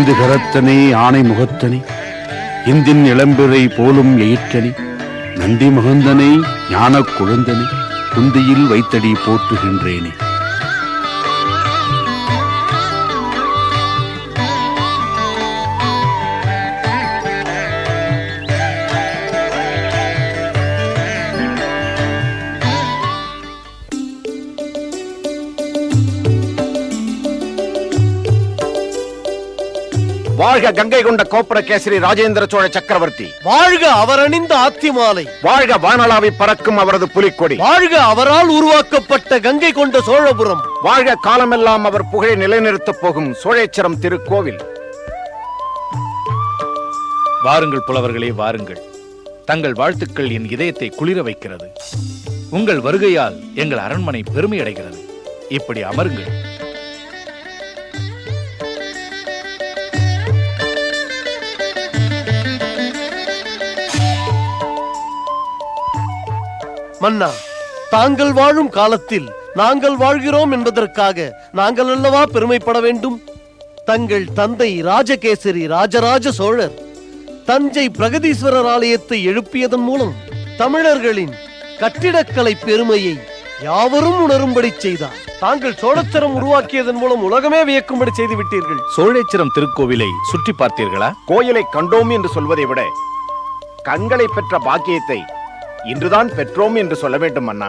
ஐந்து கரத்தனே ஆணை முகத்தனே இந்தின் இளம்பிறை போலும் எயிற்றனி நந்தி மகந்தனை ஞானக் குழந்தனை குந்தியில் வைத்தடி போற்றுகின்றேனே. வாழ்க கங்கை கொண்ட கோப்பர கேசரி ராஜேந்திர சோழ சக்கரவர்த்தி. வாழ்க அவர் அணிந்த ஆத்தி மாலை. வாழ்க வானளாவி பறக்கும் அவரது புலிக்கொடி. வாழ்க அவரால் உருவாக்கப்பட்ட கங்கை கொண்ட சோழபுரம். வாழ்க காலமெல்லாம் அவர் புகழை நிலைநிறுத்தப் போகும் சோழேச்சரம் திருக்கோவில். வாருங்கள் புலவர்களே, வாருங்கள். தங்கள் வாழ்த்துக்கள் என் இதயத்தை குளிர வைக்கிறது. உங்கள் வருகையால் எங்கள் அரண்மனை பெருமை அடைகிறது. இப்படி அமருங்கள். மன்னா, தாங்கள் வாழும் காலத்தில் நாங்கள் வாழ்கிறோம் என்பதற்காக நாங்கள் அல்லவா பெருமைப்பட வேண்டும்? தங்கள் தந்தை ராஜகேசரி ராஜராஜ சோழர் தஞ்சை பிரகதீஸ்வரர் ஆலயத்தை எழுப்பியதன் மூலம் தமிழர்களின் கட்டிடக்கலை பெருமையை யாவரும் உணரும்படி செய்தார். தாங்கள் சோழச்சரம் உருவாக்கியதன் மூலம் உலகமே வியக்கும்படி செய்து விட்டீர்கள். சோழேச்சரம் திருக்கோவிலை சுற்றி பார்த்தீர்களா? கோயிலை கண்டோம் என்று சொல்வதை விட கண்களை பெற்ற பாக்கியத்தை இன்றுதான் பெற்றோம் என்று சொல்ல வேண்டும் அண்ணா.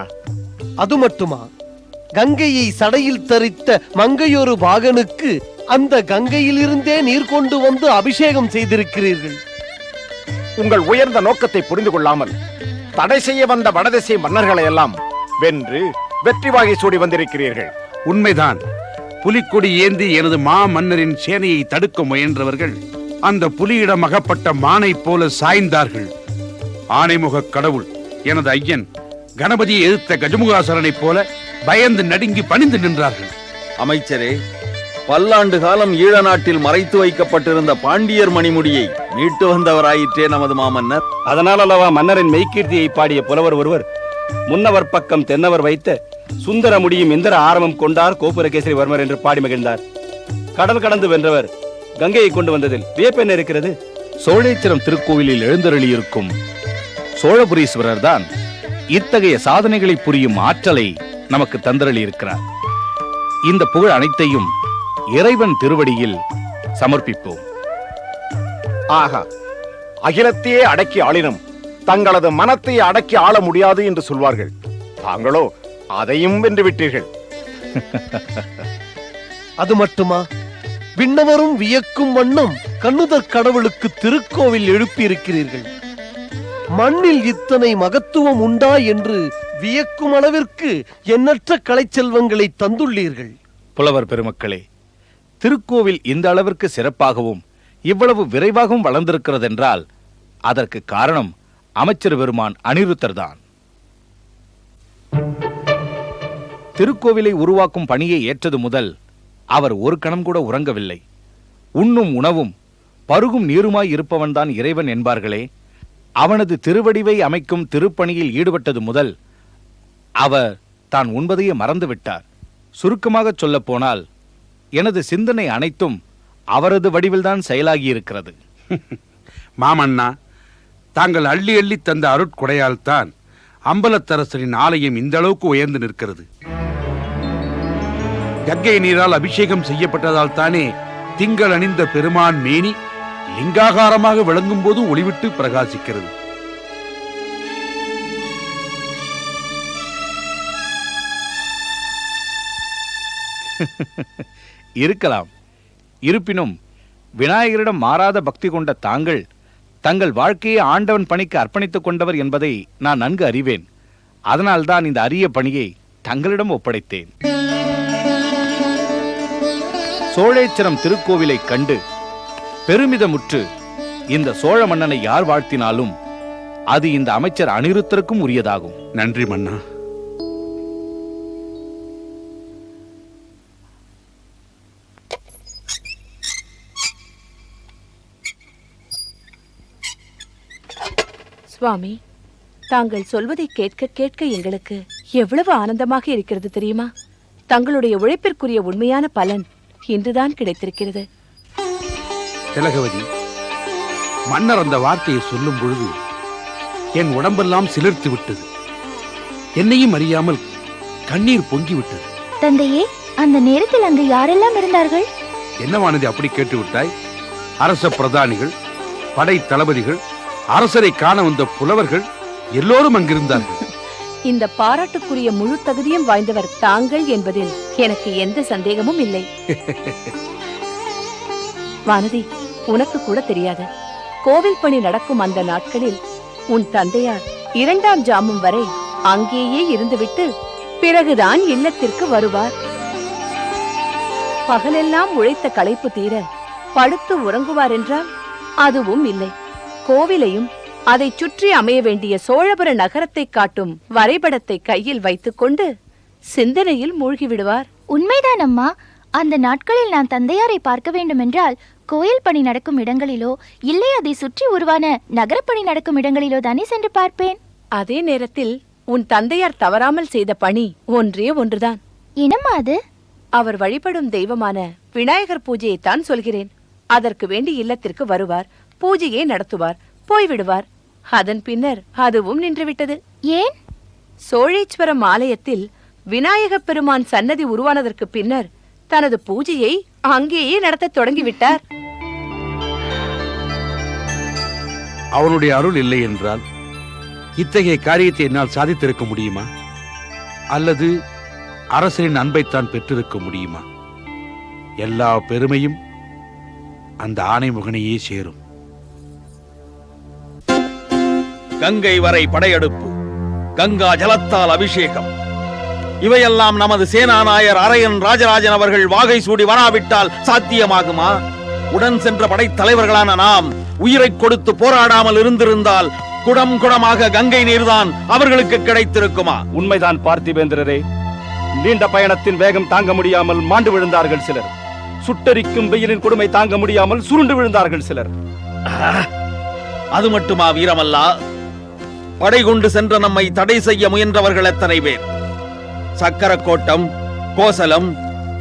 அது மட்டுமா, கங்கையை சடையில் தரித்த மங்கையொரு பாகனுக்கு அந்த கங்கையில் இருந்தே நீர் கொண்டு வந்து அபிஷேகம் செய்திருக்கிறீர்கள். உங்கள் உயர்ந்த நோக்கத்தை புரிந்து கொள்ளாமல் தடை செய்ய வந்த வடதிசை மன்னர்களை எல்லாம் வென்று வெற்றி வாகை சூடி வந்திருக்கிறீர்கள். உண்மைதான். புலிக்கொடி ஏந்தி எனது மா மன்னரின் சேனையை தடுக்க முயன்றவர்கள் அந்த புலியிடம் அகப்பட்ட மானை போல சாய்ந்தார்கள். ஆனைமுக கடவுள் எனது ஐயன் கணபதியை எதிர்த்த கஜமுகாசரனை போல பயந்து நடுங்கி பணிந்து நின்றார்கள். அமைச்சரே, பல்லாண்டு காலம் ஈழ நாட்டில் மறைத்து வைக்கப்பட்டிருந்த பாண்டியர் மணிமுடியை மீட்டு வந்தவராயிற்றே நமது மாமன்னர். அதனால் அல்லவா மன்னரின் மெய்கீர்த்தியை பாடிய புலவர் ஒருவர் முன்னவர் பக்கம் தென்னவர் வைத்த சுந்தர முடியும் இந்திர ஆரம்பம் கொண்டார் கோபுரகேசரி வர்மர் என்று பாடி மகிழ்ந்தார். கடல் கடந்து வென்றவர் கங்கையை கொண்டு வந்ததில் வியப்பென்ன இருக்கிறது? சோழேச்சரம் திருக்கோவிலில் எழுந்தருளியிருக்கும் சோழபுரீஸ்வரர் தான் இத்தகைய சாதனைகளை புரியும் ஆற்றலை நமக்கு தந்தரளி இருக்கிறார். இந்த புகழ் அனைத்தையும் இறைவன் திருவடியில் சமர்ப்பிப்போம். ஆகா, அகிலத்தையே அடக்கி ஆளினும் தங்களது மனத்தை அடக்கி ஆள முடியாது என்று சொல்வார்கள். தாங்களோ அதையும் வென்று விட்டீர்கள். அது மட்டுமா, விண்ணவரும் வியக்கும் வண்ணம் கண்ணுதற் கடவுளுக்கு திருக்கோவில் எழுப்பியிருக்கிறீர்கள். மண்ணில் இத்தனை மகத்துவம் உண்டா என்று வியக்கும் அளவிற்கு எண்ணற்ற கலைச்செல்வங்களை தந்துள்ளீர்கள். புலவர் பெருமக்களே, திருக்கோவில் இந்த அளவிற்கு சிறப்பாகவும் இவ்வளவு விரைவாகவும் வளர்ந்திருக்கிறதென்றால் அதற்கு காரணம் அமைச்சர் பெருமான் அனிருத்தர் தான். திருக்கோவிலை உருவாக்கும் பணியை ஏற்றது முதல் அவர் ஒரு கணம் கூட உறங்கவில்லை. உண்ணும் உணவும் பருகும் நீருமாய் இருப்பவன்தான் இறைவன் என்பார்களே, அவனது திருவடிவை அமைக்கும் திருப்பணியில் ஈடுபட்டது முதல் அவர் தான் உண்பதையே மறந்துவிட்டார். சுருக்கமாக சொல்ல போனால் எனது சிந்தனை அனைத்தும் அவரது வடிவில்தான் செயலாகியிருக்கிறது. மாமன்னா, தாங்கள் அள்ளி அள்ளி தந்த அருட்கொடையால் தான் அம்பலத்தரசரின் ஆலயம் இந்த அளவுக்கு உயர்ந்து நிற்கிறது. கங்கை நீரால் அபிஷேகம் செய்யப்பட்டதால் தானே திங்கள் அணிந்த பெருமான் மேனி லிங்காகாரமாக விளங்கும் போது ஒளிவிட்டு பிரகாசிக்கிறது. இருக்கலாம். இருப்பினும் விநாயகரிடம் மாறாத பக்தி கொண்ட தாங்கள் தங்கள் வாழ்க்கையை ஆண்டவன் பணிக்கு அர்ப்பணித்துக் கொண்டவர் என்பதை நான் நன்கு அறிவேன். அதனால்தான் இந்த அரிய பணியை தங்களிடம் ஒப்படைத்தேன். சோழேச்சரம் திருக்கோவிலை கண்டு பெருமிதமுற்று இந்த சோழ மன்னனை யார் வாழ்த்தினாலும் அது இந்த அமைச்சர் அனிருத்தருக்கும் உரியதாகும். நன்றி மன்னா. சுவாமி, தாங்கள் சொல்வதை கேட்க கேட்க எங்களுக்கு எவ்வளவு ஆனந்தமாக இருக்கிறது தெரியுமா? தங்களுடைய உழைப்பிற்குரிய உண்மையான பலன் இன்றுதான் கிடைத்திருக்கிறது. திலகவதி, மன்னர் அந்த வார்த்தையை சொல்லும் பொழுது என் உடம்பெல்லாம் சிலிர்த்து விட்டது. என்னையும் அறியாமல் கண்ணீர் பொங்கி விட்டது. தந்தையே, அந்த நேரத்தில் அங்கு யாரெல்லாம் இருந்தார்கள்? என்னவானது அப்படி கேட்டு விட்டாய்? அரச பிரதானிகள், படை தளபதிகள், அரசரை காண வந்த புலவர்கள் எல்லோரும் அங்கிருந்தார்கள். இந்த பாராட்டுக்குரிய முழு தகுதியும் வாய்ந்தவர் தாங்கள் என்பதில் எனக்கு எந்த சந்தேகமும் இல்லை. வானதி, உனக்கு கூட தெரியாது, கோவில் பணி நடக்கும் அந்த நாட்களில் உன் தந்தையார் 2ஆம் ஜாமம் வரை அங்கேயே இருந்துவிட்டு பிறகுதான் இல்லத்திற்கு வருவார். பகலெல்லாம் உழைத்த களைப்பு தீர படுத்து உறங்குவார் என்றால் அதுவும் இல்லை. கோவிலையும் அதை சுற்றி அமைய வேண்டிய சோழபுர நகரத்தை காட்டும் வரைபடத்தை கையில் வைத்துக் கொண்டு சிந்தனையில் மூழ்கிவிடுவார். உண்மைதான் அம்மா. அந்த நாட்களில் நான் தந்தையாரை பார்க்க வேண்டுமென்றால் கோயில் பணி நடக்கும் இடங்களிலோ இல்லை அதை சுற்றி உருவான நகரப்பணி நடக்கும் இடங்களிலோ தானே சென்று பார்ப்பேன். அதே நேரத்தில் உன் தந்தையார் தவறாமல் செய்த பணி ஒன்றே ஒன்றுதான். என்னம்மா அது? அவர் வழிபடும் தெய்வமான விநாயகர் பூஜையைத்தான் சொல்கிறேன். அதற்கு வேண்டி இல்லத்திற்கு வருவார், பூஜையை நடத்துவார், போய்விடுவார். அதன் பின்னர் அதுவும் நின்றுவிட்டது. ஏன்? சோழேஸ்வரம் ஆலயத்தில் விநாயகப் பெருமான் சன்னதி உருவானதற்கு பின்னர் தனது பூஜையை அங்கேயே நடத்த தொடங்கிவிட்டார். அவனுடைய அருள் இல்லை என்றால் இத்தகைய காரியத்தை என்னால் சாதித்திருக்க முடியுமா? அல்லது அரசரின் அன்பைத்தான் பெற்றிருக்க முடியுமா? எல்லா பெருமையும் அந்த ஆணைமுகனையே சேரும். கங்கை வரை படையெடுப்பு, கங்கா ஜலத்தால் அபிஷேகம், இவையெல்லாம் நமது சேனாநாயர் அரையன் ராஜராஜன் அவர்கள் வாகை சூடி வராவிட்டால் சாத்தியமாகுமா? உடன் சென்ற படைத்தலைவர்களான நாம் உயிரை கொடுத்து போராடாமல் இருந்திருந்தால் குடம் குடமாக கங்கை நீர்தான் அவர்களுக்கு கிடைத்திருக்குமா? உண்மைதான் பார்த்திபேந்திரரே. நீண்ட பயணத்தின் வேகம் தாங்க முடியாமல் மாண்டு விழுந்தார்கள் சிலர். சுட்டரிக்கும் வெயிலின் கொடுமை தாங்க முடியாமல் சுருண்டு விழுந்தார்கள் சிலர். அது மட்டுமா வீரமல்லா? படை கொண்டு சென்ற நம்மை தடை செய்ய முயன்றவர்கள் எத்தனை பேர்? சக்கரக்கோட்டம், கோசலம்,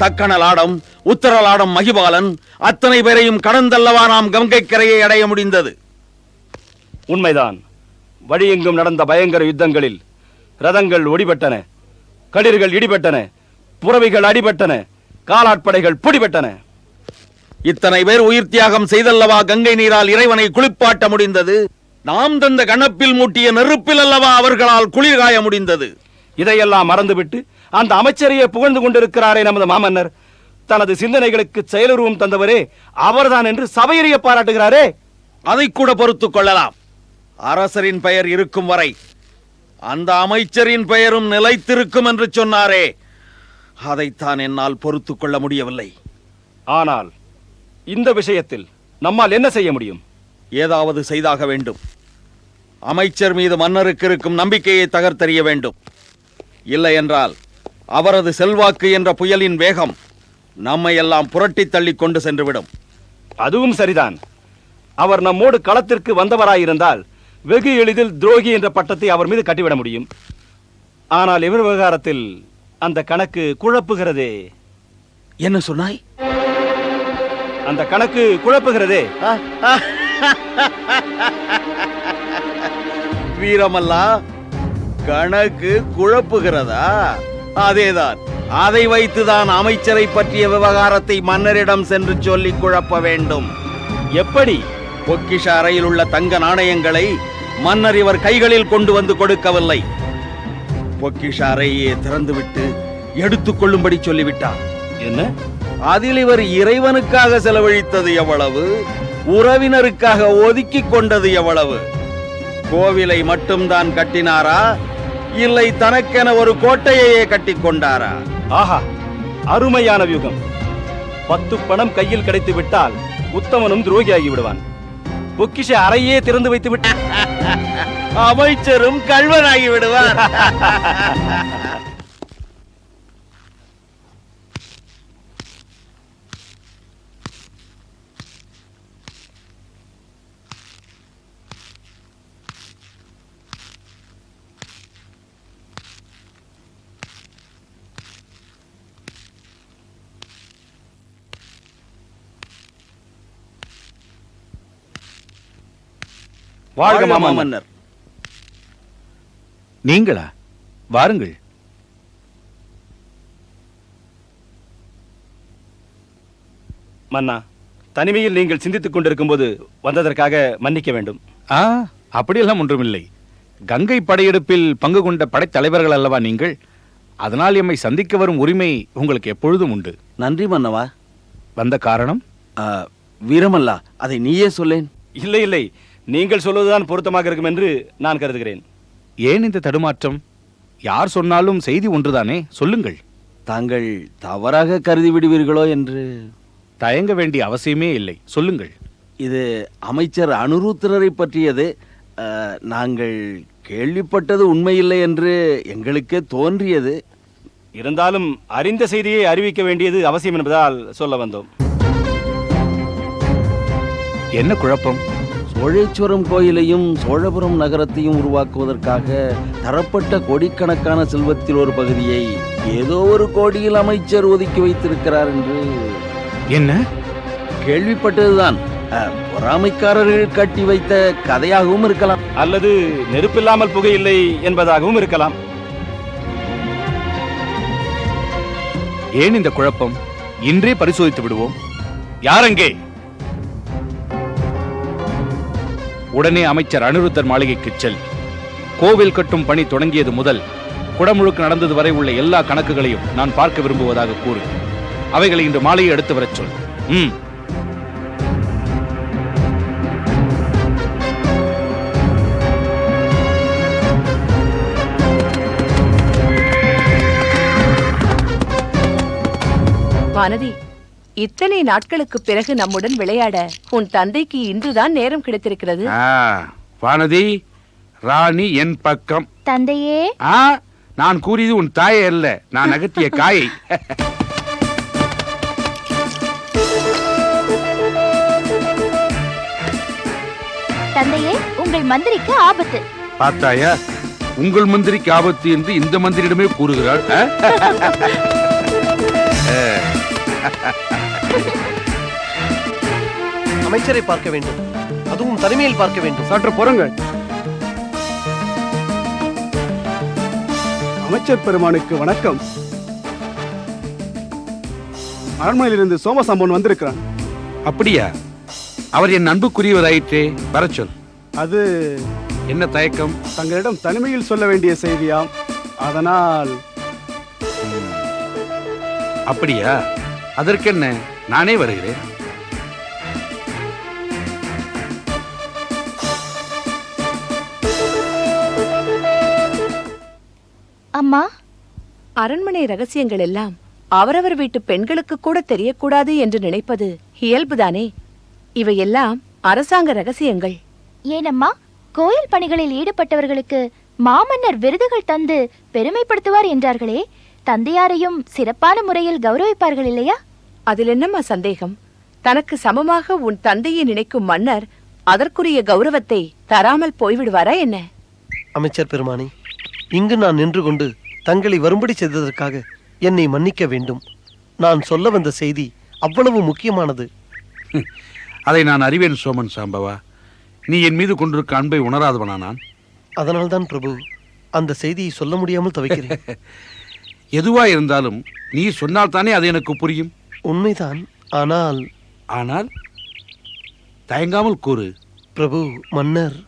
தக்கணலாடம், உத்தரலாடம், மகிபாலன் அத்தனை பேரையும் கடந்தல்லவா நாம் கங்கை கரையை அடைய முடிந்தது. உண்மைதான். வழியெங்கும் நடந்த பயங்கர யுத்தங்களில் ரதங்கள் ஒடிபட்டன, களிர்கள் இடிபட்டன, புறவிகள் அடிபட்டன, காலாட்படைகள் பொடிபட்டன. இத்தனை பேர் உயிர் தியாகம் செய்தல்லவா கங்கை நீரால் இறைவனை குளிப்பாட்ட முடிந்தது. நாம் தந்த கணப்பில் மூட்டிய நெருப்பில் அல்லவா அவர்களால் குளிர்காய முடிந்தது. இதையெல்லாம் மறந்துவிட்டு அந்த அமைச்சரையே புகழ்ந்து கொண்டிருக்கிறாரே நமது மாமன்னர். தனது சிந்தனைகளுக்கு செயலுருவம் தந்தவரே அவர்தான் என்று சபையறிய பாராட்டுகிறாரே. அதை கூட பொறுத்துக் கொள்ளலாம். அரசரின் பெயர் இருக்கும் வரை அந்த அமைச்சரின் பெயரும் நிலைத்திருக்கும் என்று சொன்னாரே, அதைத்தான் என்னால் பொறுத்துக் கொள்ள முடியவில்லை. ஆனால் இந்த விஷயத்தில் நம்மால் என்ன செய்ய முடியும்? ஏதாவது செய்தாக வேண்டும். அமைச்சர் மீது மன்னருக்கு இருக்கும் நம்பிக்கையை தகர்த்தெறிய வேண்டும். இல்லை என்றால் அவரது செல்வாக்கு என்ற புயலின் வேகம் நம்மை எல்லாம் புரட்டி தள்ளி கொண்டு சென்றுவிடும். அதுவும் சரிதான். அவர் நம்மோடு களத்திற்கு வந்தவராயிருந்தால் வெகு எளிதில் துரோகி என்ற பட்டத்தை அவர் மீது கட்டிவிட முடியும். ஆனால் இவர் விவகாரத்தில் அந்த கணக்கு குழப்புகிறதே. என்ன சொன்னாய்? அந்த கணக்கு குழப்புகிறதே. வீரமல்லா, கணக்கு குழப்புகிறதா? அதேதான். அதை வைத்துதான் அமைச்சரை பற்றிய விவகாரத்தை மன்னரிடம் சென்று சொல்லி குழப்ப வேண்டும். எப்படி? பொக்கிஷ அறையில் உள்ள தங்க நாணயங்களை மன்னர் இவர் கைகளில் கொண்டு வந்து கொடுக்கவில்லை. பொக்கிஷ அறையே திறந்துவிட்டு எடுத்துக் கொள்ளும்படி சொல்லிவிட்டார். என்ன? அதில் இவர் இறைவனுக்காக செலவழித்தது எவ்வளவு, உறவினருக்காக ஒதுக்கிக் கொண்டது எவ்வளவு? கோவிலை மட்டும்தான் கட்டினாரா, இல்லை தனக்கென ஒரு கோட்டையையே கட்டிக் கொண்டாரா? ஆஹா, அருமையான வியூகம். 10 பணம் கையில் கிடைத்து விட்டால் உத்தமனும் துரோகியாகி விடுவான். பொக்கிஷ அறையே திறந்து வைத்து விட்டு அமைச்சரும் கள்வனாகி விடுவார். வாழ்க மாமன்னர். மாமன்னர். நீங்களா? வாருங்கள். மன்னா, தனிமையில் நீங்கள் சிந்தித்துக் கொண்டிருக்கும் போது வந்ததற்காக மன்னிக்க வேண்டும். அப்படியெல்லாம் ஒன்றுமில்லை. கங்கை படையெடுப்பில் பங்கு கொண்ட படைத்தலைவர்கள் அல்லவா நீங்கள்? அதனால் எம்மை சந்திக்க வரும் உரிமை உங்களுக்கு எப்பொழுதும் உண்டு. நன்றி மன்னவா. வந்த காரணம்? வீரமல்லா, அதை நீயே சொல்லேன். இல்லை இல்லை, நீங்கள் சொல்வதுதான் பொருத்தமாக இருக்கும் என்று நான் கருதுகிறேன். ஏன் இந்த தடுமாற்றம்? யார் சொன்னாலும் செய்தி ஒன்றுதானே, சொல்லுங்கள். தாங்கள் தவறாக கருதி விடுவீர்களோ என்று. தயங்க வேண்டிய அவசியமே இல்லை, சொல்லுங்கள். இது அமைச்சர் அனுருத்திரரை பற்றியது. நாங்கள் கேள்விப்பட்டது உண்மையில்லை என்று எங்களுக்கே தோன்றியது. இருந்தாலும் அறிந்த செய்தியை அறிவிக்க வேண்டியது அவசியம் என்பதால் சொல்ல வந்தோம். என்ன குழப்பம்? சோழேஸ்வரம் கோயிலையும் சோழபுரம் நகரத்தையும் உருவாக்குவதற்காக தரப்பட்ட கோடிக்கணக்கான செல்வத்தில் ஒரு பகுதியை ஏதோ ஒரு கோடியில் அமைச்சர் ஒதுக்கி வைத்திருக்கிறார் என்று. என்ன? கேள்விப்பட்டதுதான். பொறாமைக்காரர்கள் கட்டி வைத்த கதையாகவும் இருக்கலாம், அல்லது நெருப்பில்லாமல் புகையில்லை என்பதாகவும் இருக்கலாம். ஏன் இந்த குழப்பம்? இன்றே பரிசோதித்து விடுவோம். யாரங்கே? உடனே அமைச்சர் அனிருத்தர் மாளிகைக்கு செல். கோவில் கட்டும் பணி தொடங்கியது முதல் குடமுழுக்கு நடந்தது வரை உள்ள எல்லா கணக்குகளையும் நான் பார்க்க விரும்புவதாக கூறு. அவைகளை இன்று மாலையை எடுத்து வரச் சொல். வானதி, இத்தனை நாட்களுக்கு பிறகு நம்முடன் விளையாட உன் தந்தைக்கு இன்றுதான் நேரம் கிடைத்திருக்கிறது. வானதி, ராணி என் பக்கம். தந்தையே, நான் கூறியது உன் தாயை அல்ல, நான் அகற்றிய காயை. தந்தையே, உங்கள் மந்திரிக்கு ஆபத்து. பார்த்தாயா, உங்கள் மந்திரிக்கு ஆபத்து என்று இந்த மந்திரிடமே கூறுகிறாள். அமைச்சரை பார்க்க வேண்டும், அதுவும் தனிமையில் பார்க்க வேண்டும். சற்று பொறுங்கள். அமைச்சர் பெருமானுக்கு வணக்கம். அரண்மனையிலிருந்து சோமசம்பவன் வந்திருக்கிறான். அப்படியா? அவர் என் அன்புக்குரியவராயிற்றே, வரச் சொல். அது என்ன தயக்கம்? தங்களிடம் தனிமையில் சொல்ல வேண்டிய செய்தியாம், அதனால். அப்படியா? அதற்கென்ன, நானே வருகிறேன். அம்மா, அரண்மனை ரகசியங்கள் எல்லாம் அவரவர் வீட்டு பெண்களுக்கு கூட தெரியக்கூடாது என்று நினைப்பது இயல்புதானே. இவையெல்லாம் அரசாங்க ரகசியங்கள். ஏனம்மா, கோயில் பணிகளில் ஈடுபட்டவர்களுக்கு மாமன்னர் விருதுகள் தந்து பெருமைப்படுத்துவார் என்றார்களே, தந்தையாரையும் சிறப்பான முறையில் கௌரவிப்பார்கள் இல்லையா? அதில் என்னம்மா சந்தேகம்? தனக்கு சமமாக உன் தந்தையை நினைக்கும் மன்னர் அதற்குரிய கௌரவத்தை தராமல் போய்விடுவாரா என்ன? அமைச்சர் பெருமானே, இங்கு நான் நின்று கொண்டு தங்களை வரும்படி செய்ததற்காக என்னை மன்னிக்க வேண்டும். நான் சொல்ல வந்த செய்தி அவ்வளவு முக்கியமானது. அதை நான் அறிவேன் சோமன் சாம்பவா. நீ என் மீது கொண்டிருக்க அன்பை உணராதவனா நான்? அதனால்தான் பிரபு, அந்த செய்தியை சொல்ல முடியாமல் தவிக்கிறேன். எதுவா இருந்தாலும் நீ சொன்னால் தானே அது எனக்கு புரியும். உண்மைதான். ஆனால் ஆனால் தயங்காமல் கூறு. பிரபு, மன்னர்.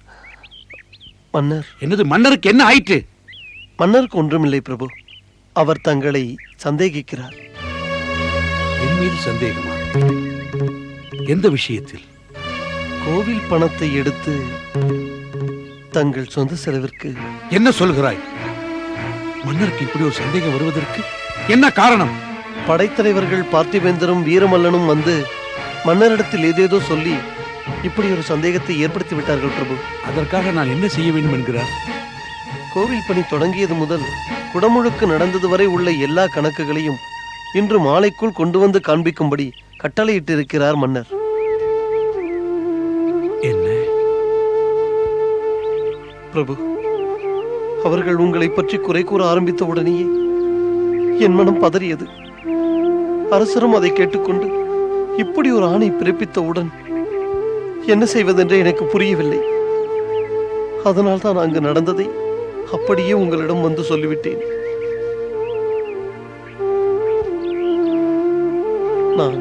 என்னது? மன்னருக்கு என்ன ஆயிற்று? மன்னருக்கு ஒன்றுமில்லை பிரபு. அவர் தங்களை சந்தேகிக்கிறார். என் மீது சந்தேகமா? எந்த விஷயத்தில்? கோவில் பணத்தை எடுத்து தங்கள் சொந்த செலவிற்கு. என்ன சொல்கிறாய்? மன்னருக்கு இப்படி ஒரு சந்தேகம் வருவதற்கு என்ன காரணம்? படைத்தலைவர்கள் பார்த்திபேந்தரும் வீரமல்லனும் வந்து மன்னரிடத்தில் ஏதேதோ சொல்லி இப்படி ஒரு சந்தேகத்தை ஏற்படுத்தி விட்டார்கள் பிரபு. அதற்காக நான் என்ன செய்ய வேண்டும் என்கிறார்? கோவில் பணி தொடங்கியது முதல் குடமுழுக்கு நடந்தது வரை உள்ள எல்லா கணக்குகளையும் இன்று மாலைக்குள் கொண்டு வந்து காண்பிக்கும்படி கட்டளையிட்டிருக்கிறார் மன்னர். என்ன பிரபு, அவர்கள் உங்களை பற்றி குறை கூற ஆரம்பித்த உடனேயே என் மனம் பதறியது. அரசரும் அதை கேட்டுக்கொண்டு இப்படி ஒரு ஆணை பிறப்பித்தவுடன் என்ன செய்வதென்று எனக்கு புரியவில்லை. அதனால் தான் அங்கு நடந்ததை அப்படியே உங்களிடம் வந்து சொல்லிவிட்டேன். நான்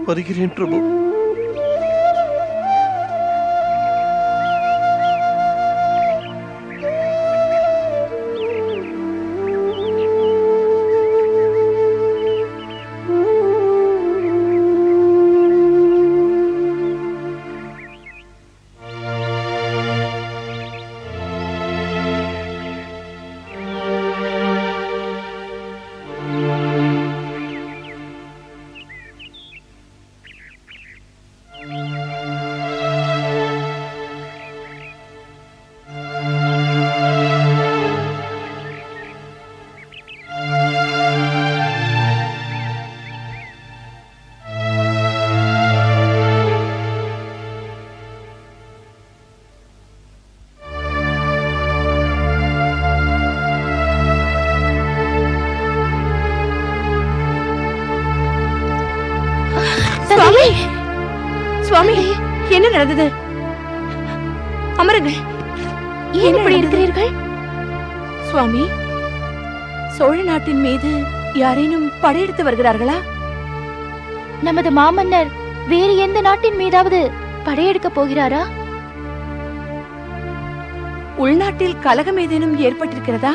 வருகிறேன் பிரபு. சுவாமி, என்ன நடந்தது? அமருங்கள். ஏன் இப்படி இருக்கிறீர்கள்? சுவாமி, சோழ நாட்டின் மீது யாரேனும் படையெடுத்து வருகிறார்களா? நமது மாமன்னர் வேறு எந்த நாட்டின் மீதாவது படையெடுக்க போகிறாரா? உள்நாட்டில் கலகம் ஏதேனும் ஏற்பட்டிருக்கிறதா?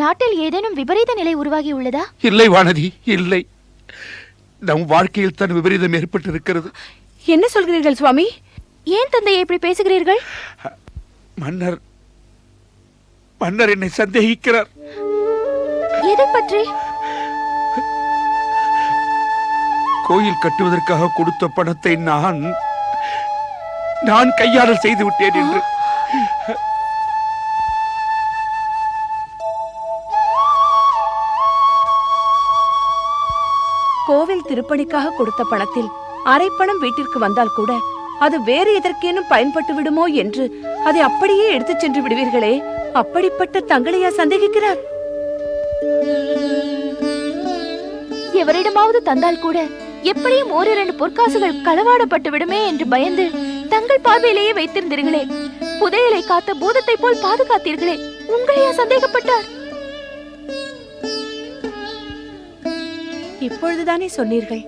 நாட்டில் ஏதேனும் விபரீத நிலை உருவாகி உள்ளதா? இல்லை வானதி, இல்லை. நம் வாழ்க்கையில் தான் விபரீதம் ஏற்பட்டிருக்கிறது. என்ன சொல்கிறீர்கள் சுவாமி? ஏன் தந்தையை இப்படி பேசுகிறீர்கள்? மன்னர் என்னை சந்தேகிக்கிறார். எதை பற்றி? கோயில் கட்டுவதற்காக கொடுத்த பணத்தை நான் கையாளல் செய்து விட்டேன் என்று. கோவில் திருப்பணிக்காக கொடுத்த பணத்தில் அரைப்பணம் வீட்டிற்கு வந்தால் கூட அது வேறு எதற்கேனும் பயன்பட்டு விடுமோ என்று அதை அப்படியே எடுத்துச் சென்று விடுவீர்களே. அப்படிப்பட்ட தங்களையா சந்தேகிக்கிறார்? எவரிடமாவது தந்தால் கூட எப்படியும் ஓரிரண்டு பொற்காசுகள் களவாடப்பட்டு விடுமே என்று பயந்து தங்கள் பார்வையிலேயே வைத்திருந்தீர்களே. புதையலை காத்த பூதத்தை போல் பாதுகாத்தீர்களே. உங்களையா சந்தேகப்பட்டார்? இப்பொழுதுதானே சொன்னீர்கள்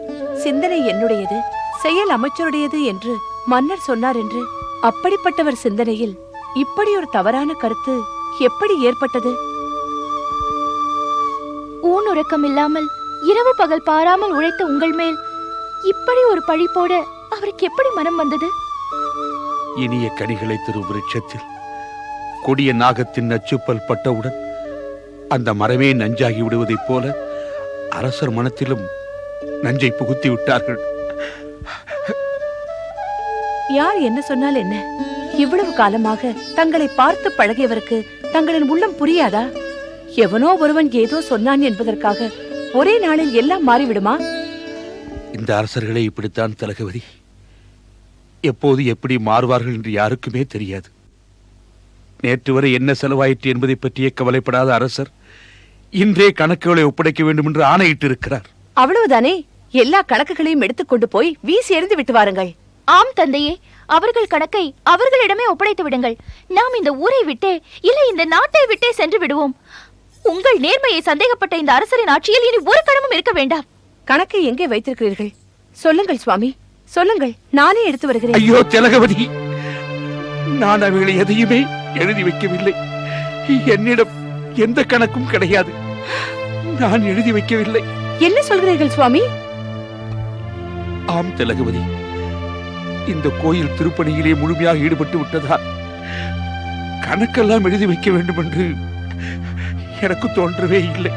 சிந்தனை என்னுடையது, செயல் அமைச்சருடையது என்று மன்னர் சொன்னார் என்று. அப்படிப்பட்டவர் சிந்தனையில் இப்படி ஒரு தவறான கருத்து எப்படி ஏற்பட்டது? ஊன் உறக்கம் இல்லாமல் இரவு பகல் பாராமல் உழைத்த உங்கள் மேல் இப்படி ஒரு பழி போட அவருக்கு எப்படி மனம் வந்தது? இனிய கனிகளை தரும் விருட்சத்தில் கொடிய நாகத்தின் நச்சுப்பல் பட்டவுடன் அந்த மரமே நஞ்சாகி விடுவதைப் போல அரசர் மனத்திலும் நஞ்சை புகுத்தி விட்டார்கள். யார் என்ன சொன்னால் என்ன? இவ்வளவு காலமாக தங்களை பார்த்து பழகியவருக்கு தங்களின் உள்ளம் புரியாதா? எவனோ ஒருவன் ஏதோ சொன்னான் என்பதற்காக ஒரே நாளில் எல்லாம் மாறிவிடுமா? இந்த அரசர்களே இப்படித்தான் தலகவதி. எப்போது எப்படி மாறுவார்கள் என்று யாருக்குமே தெரியாது. நேற்று வரை என்ன செலவாயிற்று என்பதை பற்றியே கவலைப்படாத அரசர் இன்றே கணக்குகளை ஒப்படைக்க வேண்டும் என்று ஆணையிட்டு இருக்கிறார். அவ்வளவுதானே? எல்லா கணக்குகளையும் எடுத்துக்கொண்டு போய் வீசி எறிந்து விட்டு வாருங்கள். ஆம் தந்தையே, அவர்கள் கணக்கை அவர்களிடமே ஒப்படைத்து விடுங்கள். நாம் இந்த ஊரை விட்டே இல்லை இந்த நாட்டை விட்டே சென்று விடுவோம். உங்கள் நேர்மையை சந்தேகப்பட்ட இந்த அரசரின் ஆட்சியில் இனி ஒரு கணமும் இருக்க வேண்டாம். கணக்கை எங்கே வைத்திருக்கிறீர்கள்? சொல்லுங்கள் சுவாமி, சொல்லுங்கள். நானே எடுத்து வருகிறேன். ஐயோ திலகவதி, நான் அவைகளை எதையுமே எழுதி வைக்கவில்லை. என்னிடம் எந்த கணக்கும் கிடையாது. நான் எழுதி வைக்கவில்லை. என்ன சொல்கிறீர்கள் சுவாமி? ஆம் திலகவதி, இந்த கோயில் திருப்பணியிலே முழுமையாக ஈடுபட்டு விட்டதால் கணக்கெல்லாம் எழுதி வைக்க வேண்டும் என்று எனக்கு தோன்றவே இல்லை.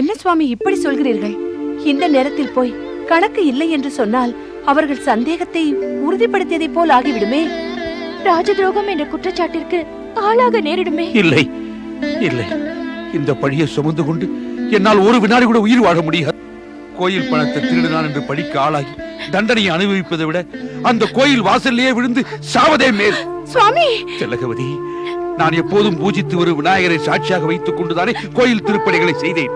என்ன சுவாமி இப்படி சொல்கிறீர்கள்? இந்த நேரத்தில் போய் கணக்கு இல்லை என்று சொன்னால் அவர்கள் சந்தேகத்தை உறுதிப்படுத்தியதை போல் ஆகிவிடுமே. ராஜ துரோகம் என்ற குற்றச்சாட்டிற்கு ஆளாக நேரிடுமே. இல்லை இல்லை, இந்த பழியை சுமந்து கொண்டு என்னால் ஒரு வினாடி கூட உயிர் வாழ முடியாது. கோயில் பணத்தை திருடினான் என்று பழிக்கு ஆளாகி தண்டனையை அனுபவிப்பதை விட அந்த கோயில் வாசல்லையே விழுந்து சாவதே மேல். சுவாமி திலகவதி, நான் எப்போதும் பூஜித்து வரும் விநாயகரை சாட்சியாக வைத்துக் கொண்டுதானே கோயில் திருப்பணிகளை செய்தேன்.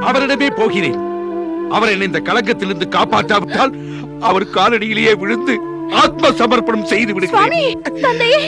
அவரிடமே போகிறேன். அவர் என்னை இந்த கலங்கத்திலிருந்து காப்பாற்றாவிட்டால் அவர் காலடியிலேயே விழுந்து ஆத்ம சமர்ப்பணம் செய்து விடுகிறேன். தந்தையே